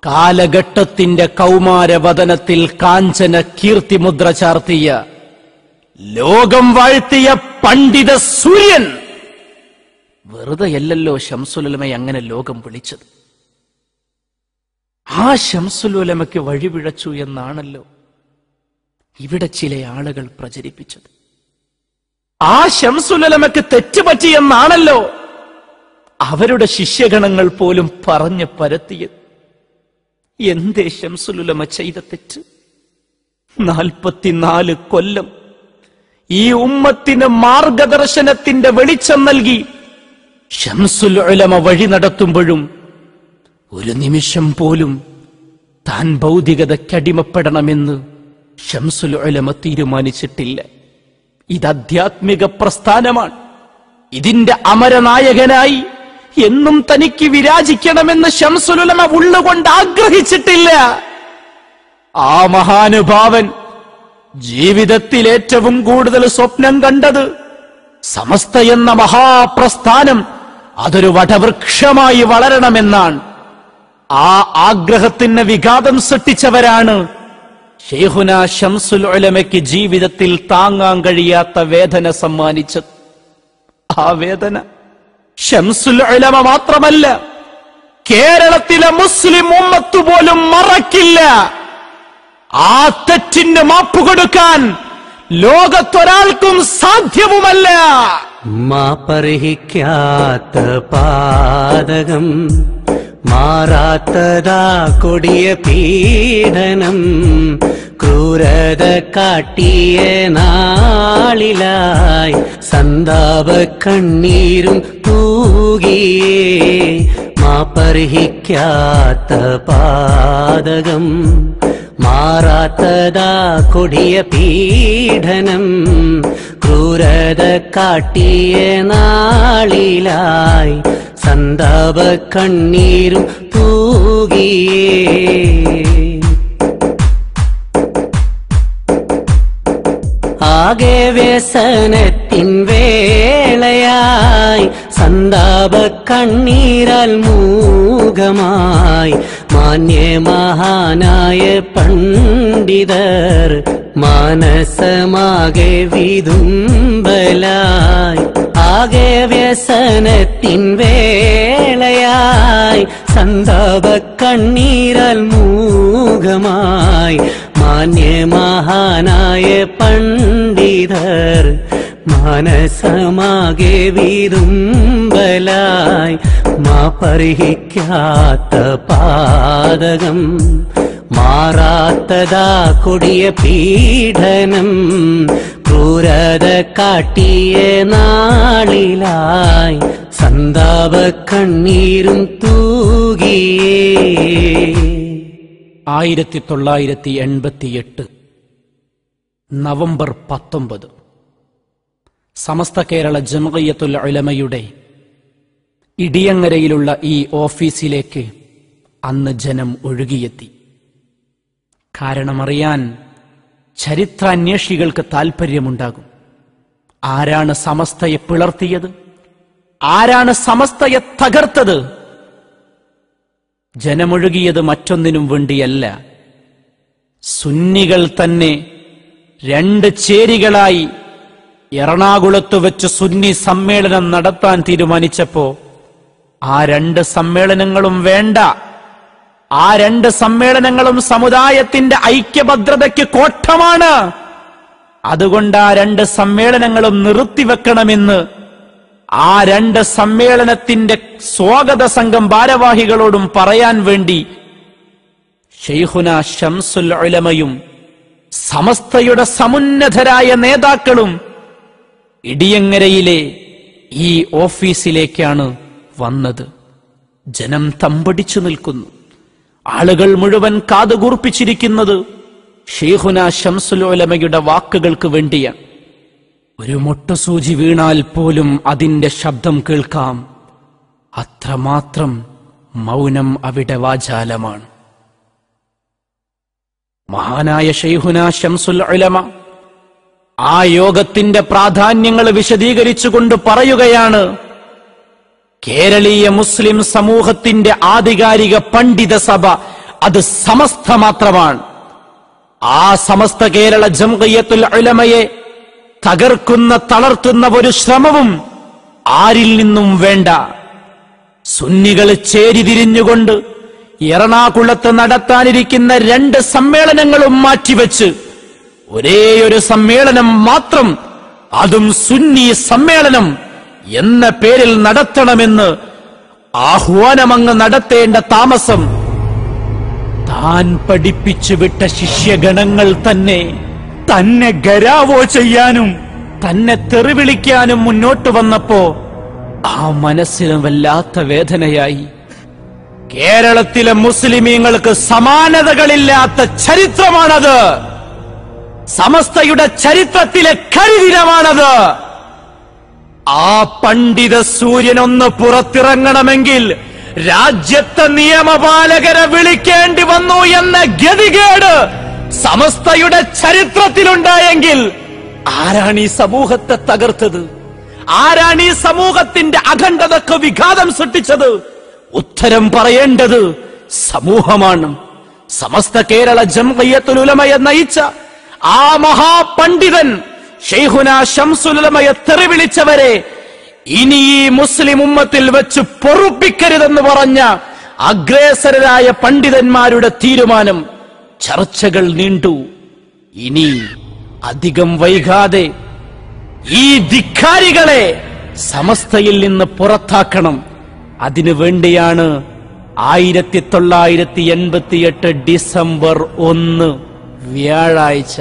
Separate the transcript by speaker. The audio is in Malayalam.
Speaker 1: കാലഘട്ടത്തിന്റെ കൗമാരവദനത്തിൽ കാഞ്ചന കീർത്തിമുദ്ര ചാർത്തിയ ലോകം വാഴ്ത്തിയ പണ്ഡിത സൂര്യൻ വെറുതെയല്ലല്ലോ ശംസുൽ ഉലമയെ അങ്ങനെ ലോകം വിളിച്ചത്. ആ ശംസുൽ ഉലമയ്ക്ക് വഴിപിഴച്ചു എന്നാണല്ലോ ഇവിടെ ചില ആളുകൾ പ്രചരിപ്പിച്ചത്. ആ ശംസുൽ ഉലമയ്ക്ക് തെറ്റുപറ്റിയെന്നാണല്ലോ അവരുടെ ശിഷ്യഗണങ്ങൾ പോലും പറഞ്ഞു പരത്തിയത്. എന്തേ ശംസുൽ ഉലമ ചെയ്ത തെറ്റ്? 44 കൊല്ലം ഈ ഉമ്മത്തിന് മാർഗദർശനത്തിന്റെ വെളിച്ചം നൽകി ശംസുൽ ഉലമ വഴി നടത്തുമ്പോഴും ഒരു നിമിഷം പോലും താൻ ഭൗതികതയ്ക്കടിമപ്പെടണമെന്ന് ശംസുൽ ഉലമ തീരുമാനിച്ചിട്ടില്ല. ഇത് ആധ്യാത്മിക പ്രസ്ഥാനമാണ്. ഇതിന്റെ അമരനായകനായി എന്നും തനിക്ക് വിരാജിക്കണമെന്ന് ശംസുൽ ഉലമ ഉള്ളുകൊണ്ട് ആഗ്രഹിച്ചിട്ടില്ല. ആ മഹാനുഭാവൻ ജീവിതത്തിൽ ഏറ്റവും കൂടുതൽ സ്വപ്നം കണ്ടത് സമസ്ത എന്ന മഹാപ്രസ്ഥാനം അതൊരു വടവൃക്ഷമായി വളരണമെന്നാണ്. ആ ആഗ്രഹത്തിന് വിഘാതം സൃഷ്ടിച്ചവരാണ് ശൈഖുനാ ശംസുൽ ഉലമയ്ക്ക് ജീവിതത്തിൽ താങ്ങാൻ കഴിയാത്ത വേദന സമ്മാനിച്ചത്. ആ വേദന ശംസുൽ ഉലമ മാത്രമല്ല, കേരളത്തിലെ മുസ്ലിം ഉമ്മത്ത് പോലും മറക്കില്ല. ആ തെറ്റിന് മാപ്പ് കൊടുക്കാൻ ലോകത്തൊരാൾക്കും സാധ്യവുമല്ല.
Speaker 2: മാപ്പർഹിക്കാത്ത പാതകം, മാറാത്തതാ കൊടിയ പീഡനം, ക്രൂരത കാട്ടിയ നാളിലായി സന്താപ കണ്ണീരും തൂകിയേ. മാപ്പർഹിക്കാത്ത പാതകം, മാറാത്തതാ കൊടിയ പീഡനം, ക്രൂരത കാട്ടിയ നാളിലായി സന്താപ കണ്ണീരും തൂകിയേ. ആകെ വ്യസനത്തിൻ വേളയായി സന്താപ കണ്ണീരാൽ മൂകമായി മാന്യമഹാനായ പണ്ഡിതർ മാനസമാകെ വിതുമ്പലായി. ആകെ വ്യസനത്തിൻ വേളയായി സന്താപ കണ്ണീരാൽ മൂകമായി മാന്യമഹാനായ പണ്ഡിതർ മാനസമാകെ വിതുമ്പലായി. മാപ്പർഹിക്കാത്ത പാതകം, മാറാത്തതാ കൊടിയ പീഡനം, ക്രൂരത കാട്ടിയ നാളിലായി സന്താപ കണ്ണീരും തൂകിയേ.
Speaker 1: 1988 നവംബർ 19 സമസ്ത കേരള ജംഇയ്യത്തുൽ ഉലമയുടെ ഇടിയങ്ങരയിലുള്ള ഈ ഓഫീസിലേക്ക് അന്ന് ജനം ഒഴുകിയെത്തി. കാരണമറിയാൻ ചരിത്രാന്വേഷികൾക്ക് താൽപര്യമുണ്ടാകും. ആരാണ് സമസ്തയെ പിളർത്തിയത്? ആരാണ് സമസ്തയെ തകർത്തത്? ജനമൊഴുകിയത് മറ്റൊന്നിനും വേണ്ടിയല്ല. സുന്നികൾ തന്നെ 2 ചേരികളായി എറണാകുളത്ത് വെച്ച് സുന്നി സമ്മേളനം നടത്താൻ തീരുമാനിച്ചപ്പോ ആ 2 സമ്മേളനങ്ങളും വേണ്ട. ആ 2 സമ്മേളനങ്ങളും സമുദായത്തിന്റെ ഐക്യഭദ്രതയ്ക്ക് കോട്ടമാണ്. അതുകൊണ്ട് ആ 2 സമ്മേളനങ്ങളും നിർത്തിവെക്കണമെന്ന് ആ 2 സമ്മേളനത്തിന്റെ സ്വാഗത സംഘം ഭാരവാഹികളോടും പറയാൻ വേണ്ടി ശൈഖുനാ ശംസുൽ ഉലമയും സമസ്തയുടെ സമുന്നതരായ നേതാക്കളും ഇടിയങ്ങരയിലെ ഈ ഓഫീസിലേക്കാണ് വന്നത്. ജനം തമ്പടിച്ചു നിൽക്കുന്നു. ആളുകൾ മുഴുവൻ കാതുകൂർപ്പിച്ചിരിക്കുന്നത് ശൈഖുനാ ശംസുൽ ഉലമയുടെ വാക്കുകൾക്ക് വേണ്ടിയാണ്. ഒരു മൊട്ടുസൂചി വീണാൽ പോലും അതിന്റെ ശബ്ദം കേൾക്കാം. അത്രമാത്രം മൗനം അവിടെ വാചാലമാണ്. മഹാനായ ശൈഖുനാ ശംസുൽ ഉലമ ആ യോഗത്തിന്റെ പ്രാധാന്യങ്ങൾ വിശദീകരിച്ചുകൊണ്ട് പറയുകയാണ്, കേരളീയ മുസ്ലിം സമൂഹത്തിന്റെ ആധികാരിക പണ്ഡിത സഭ അത് സമസ്ത മാത്രമാണ്. ആ സമസ്ത കേരള ജംഇയ്യത്തുൽ ഉലമയെ തകർക്കുന്ന തളർത്തുന്ന ഒരു ശ്രമവും ആരിൽ നിന്നും വേണ്ട. സുന്നികൾ ചേരിതിരിഞ്ഞുകൊണ്ട് എറണാകുളത്ത് നടത്താനിരിക്കുന്ന 2 സമ്മേളനങ്ങളും മാറ്റിവെച്ച് ഒരേയൊരു സമ്മേളനം മാത്രം, അതും സുന്നി സമ്മേളനം എന്ന പേരിൽ നടത്തണമെന്ന് ആഹ്വാനമങ്ങ് നടത്തേണ്ട താമസം താൻ പഠിപ്പിച്ചു വിട്ട ശിഷ്യഗണങ്ങൾ തന്നെ ഗരാവോ ചെയ്യാനും തന്നെ തെറിവിളിക്കാനും മുന്നോട്ട് വന്നപ്പോ ആ മനസ്സിന് വല്ലാത്ത വേദനയായി. കേരളത്തിലെ മുസ്ലിമീങ്ങൾക്ക് സമാനതകളില്ലാത്ത ചരിത്രമാണത്. സമസ്തയുടെ ചരിത്രത്തിലെ കരിദിനമാണത്. ആ പണ്ഡിത സൂര്യനൊന്ന് പുറത്തിറങ്ങണമെങ്കിൽ രാജ്യത്തെ നിയമപാലകരെ വിളിക്കേണ്ടി വന്നു എന്ന ഗതികേട് സമസ്തയുടെ ചരിത്രത്തിലുണ്ടായെങ്കിൽ ആരാണ് ഈ സമൂഹത്തെ തകർത്തത്? ആരാണ് ഈ സമൂഹത്തിന്റെ അഖണ്ഡതക്ക് വിഘാതം സൃഷ്ടിച്ചത്? ഉത്തരം പറയേണ്ടത് സമൂഹമാണ്. സമസ്ത കേരള ജംഇയ്യത്തുൽ ഉലമയെ നയിച്ച ആ മഹാപണ്ഡിതൻ ശൈഖുന ശംസുൽ ഉലമയെ തെറിവിളിച്ചവരെ ഇനി ഈ മുസ്ലിം ഉമ്മത്തിൽ വെച്ച് പൊറുപ്പിക്കരുതെന്ന് പറഞ്ഞ അഗ്രേസരായ പണ്ഡിതന്മാരുടെ തീരുമാനം. ചർച്ചകൾ നീണ്ടു. ഇനി അധികം വൈകാതെ ഈ ധിക്കാരികളെ സമസ്തയിൽ നിന്ന് പുറത്താക്കണം. അതിനു വേണ്ടിയാണ് 1988 ഡിസംബർ 1 വ്യാഴാഴ്ച